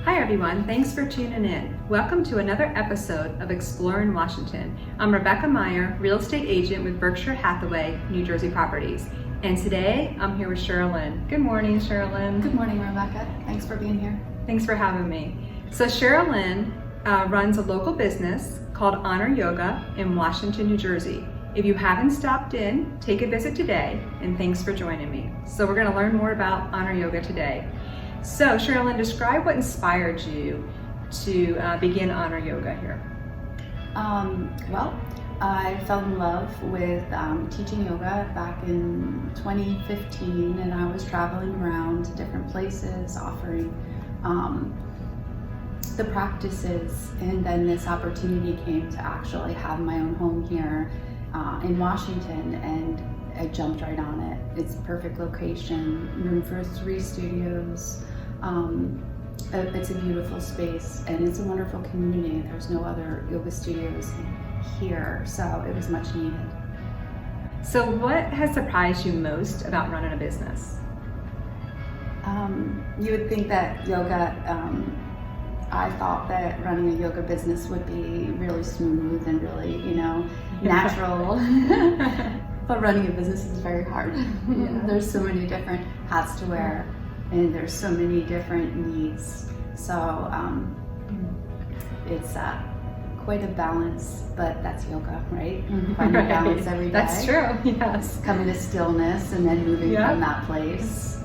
Hi everyone, thanks for tuning in. Welcome to another episode of Exploring Washington. I'm Rebecca Meyer, real estate agent with Berkshire Hathaway, New Jersey Properties. And today I'm here with Cherilyn. Good morning, Cherilyn. Good morning, Rebecca. Thanks for being here. Thanks for having me. So Cherilyn runs a local business called Honor Yoga in Washington, New Jersey. If you haven't stopped in, take a visit today, and thanks for joining me. So we're going to learn more about Honor Yoga today. So Cherilyn, describe what inspired you to begin Honor Yoga here. Well, I fell in love with teaching yoga back in 2015, and I was traveling around to different places offering the practices, and then this opportunity came to actually have my own home here in Washington, and I jumped right on it. It's a perfect location, room for 3 studios. It's a beautiful space, and it's a wonderful community. There's no other yoga studios here, so it was much needed. So what has surprised you most about running a business? You would think that yoga, I thought that running a yoga business would be really smooth and really, natural. But running a business is very hard. Yeah. There's so many different hats to wear, and there's so many different needs. So it's quite a balance, but that's yoga, right? Finding balance every day. That's true, yes. Coming to stillness and then moving from that place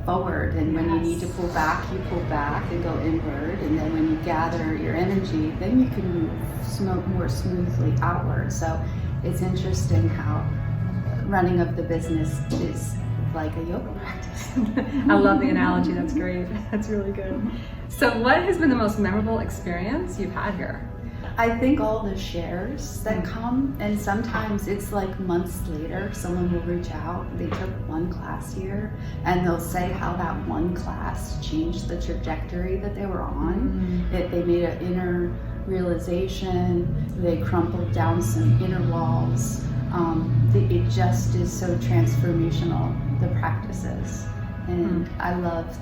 forward. And when you need to pull back, you pull back and go inward. And then when you gather your energy, then you can move more smoothly outward. So it's interesting how running of the business is like a yoga practice. I love the analogy. That's great. That's really good. So what has been the most memorable experience you've had here? I think all the shares that come, and sometimes it's like months later, someone will reach out. They took one class here, and they'll say how that one class changed the trajectory that they were on. They made an inner realization. They crumpled down some inner walls. It just is so transformational, the practices. And I love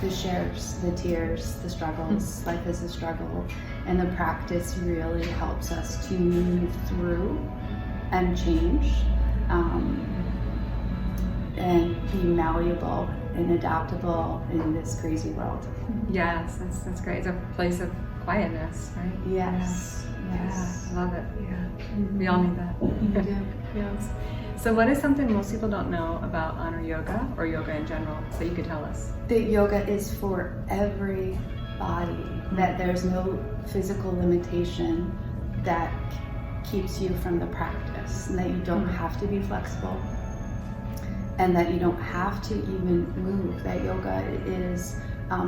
the shares, the tears, the struggles. Life is a struggle, and the practice really helps us to move through and change, and be malleable and adaptable in this crazy world. Yes, that's great. It's a place of quietness, right? Yes. Yes. Yeah, I love it. Yeah. We all need that. You do. Yes. So what is something most people don't know about Honor Yoga or yoga in general that you could tell us? That yoga is for everybody, that there's no physical limitation that keeps you from the practice, and that you don't have to be flexible, and that you don't have to even move, that yoga is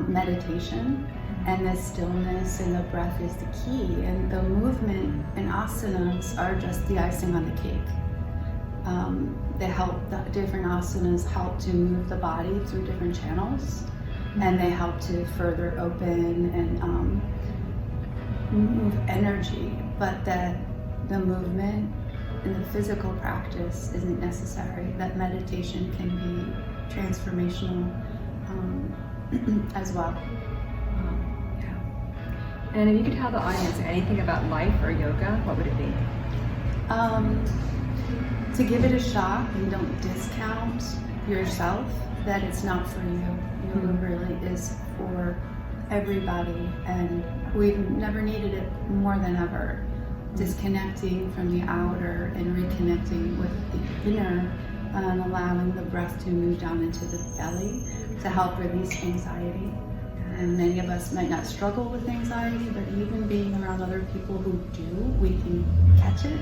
meditation, and the stillness and the breath is the key, and the movement and asanas are just the icing on the cake. The different asanas help to move the body through different channels, and they help to further open and move energy, but that the movement and the physical practice isn't necessary, that meditation can be transformational as well. And if you could tell the audience anything about life or yoga, what would it be? To give it a shot, and don't discount yourself, that it's not for you. Yoga really is for everybody, and we've never needed it more than ever. Disconnecting from the outer and reconnecting with the inner, and allowing the breath to move down into the belly to help release anxiety. And many of us might not struggle with anxiety, but even being around other people who do, we can catch it.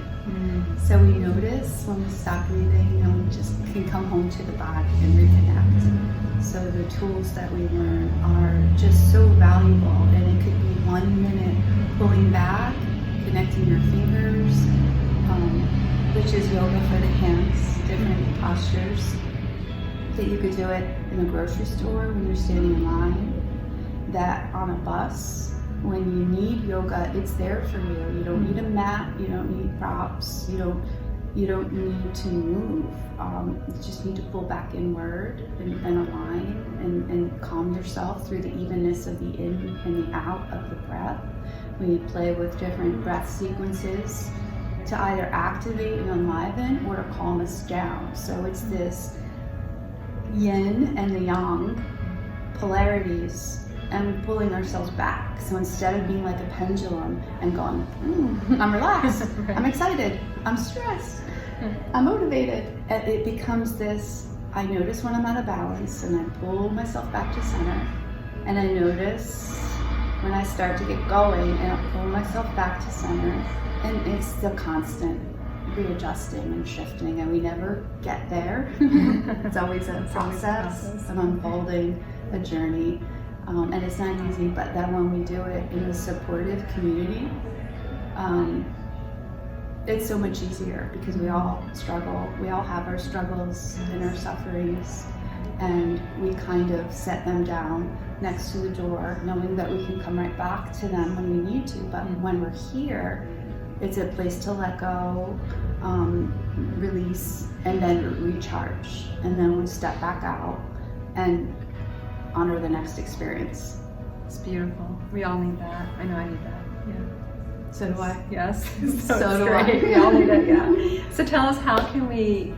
So we notice when we stop breathing, we just can come home to the body and reconnect. So the tools that we learn are just so valuable, and it could be 1 minute pulling back, connecting your fingers, which is yoga for the hands, different postures. That you could do it in a grocery store when you're standing in line, that on a bus, when you need yoga, it's there for you. You don't need a mat, you don't need props, you don't need to move. You just need to pull back inward and align and calm yourself through the evenness of the in and the out of the breath. We play with different breath sequences to either activate and enliven or to calm us down. So it's this yin and the yang polarities, and we're pulling ourselves back. So instead of being like a pendulum and going, I'm relaxed, Right. I'm excited, I'm stressed, I'm motivated, it becomes this, I notice when I'm out of balance and I pull myself back to center, and I notice when I start to get going and I pull myself back to center, and it's the constant readjusting and shifting, and we never get there. It's always a process of unfolding a journey, and it's not easy, but then when we do it in a supportive community, it's so much easier because we all struggle, we all have our struggles and our sufferings, and we kind of set them down next to the door, knowing that we can come right back to them when we need to. But when we're here, it's a place to let go, release, and then recharge. And then we step back out and honor the next experience. It's beautiful. We all need that. I know I need that. Yeah. So do I. Yes. So do I. We all need it. Yeah. So tell us, how can we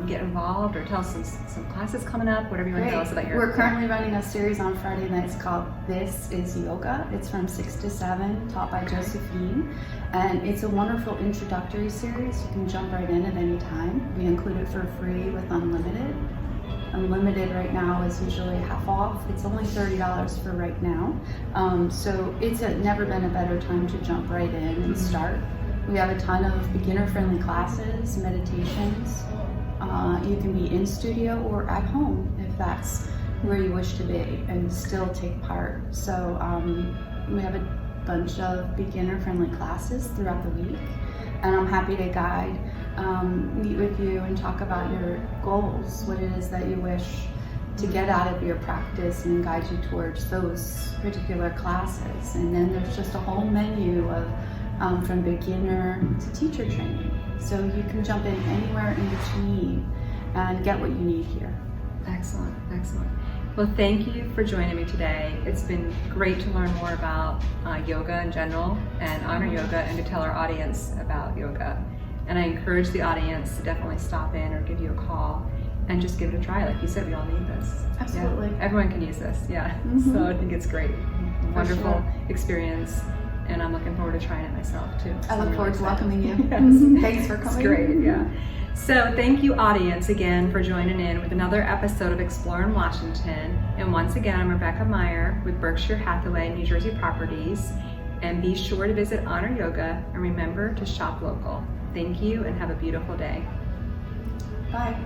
get involved, or tell us some classes coming up, whatever you want to tell us about your. We're currently running a series on Friday nights called This is Yoga. It's from 6 to 7, taught by Josephine. And it's a wonderful introductory series. You can jump right in at any time. We include it for free with unlimited. Unlimited right now is usually half off. It's only $30 for right now. So it's never been a better time to jump right in and start. We have a ton of beginner-friendly classes, meditations. You can be in studio or at home if that's where you wish to be and still take part. So we have a bunch of beginner-friendly classes throughout the week, and I'm happy to guide, meet with you and talk about your goals, what it is that you wish to get out of your practice, and guide you towards those particular classes. And then there's just a whole menu of from beginner to teacher training, so you can jump in anywhere in between and get what you need here. Excellent, excellent. Well, thank you for joining me today. It's been great to learn more about yoga in general and honor yoga, and to tell our audience about yoga. And I encourage the audience to definitely stop in or give you a call and just give it a try. Like you said, we all need this. Absolutely. Yeah. Everyone can use this, yeah. So I think it's great. Wonderful experience, and I'm looking forward to trying it myself too. I look forward to welcoming you. Yes. Thanks for coming. It's great, yeah. So thank you, audience, again for joining in with another episode of Exploring Washington. And once again, I'm Rebecca Meyer with Berkshire, Hathaway, New Jersey Properties. And be sure to visit Honor Yoga, and remember to shop local. Thank you, and have a beautiful day. Bye.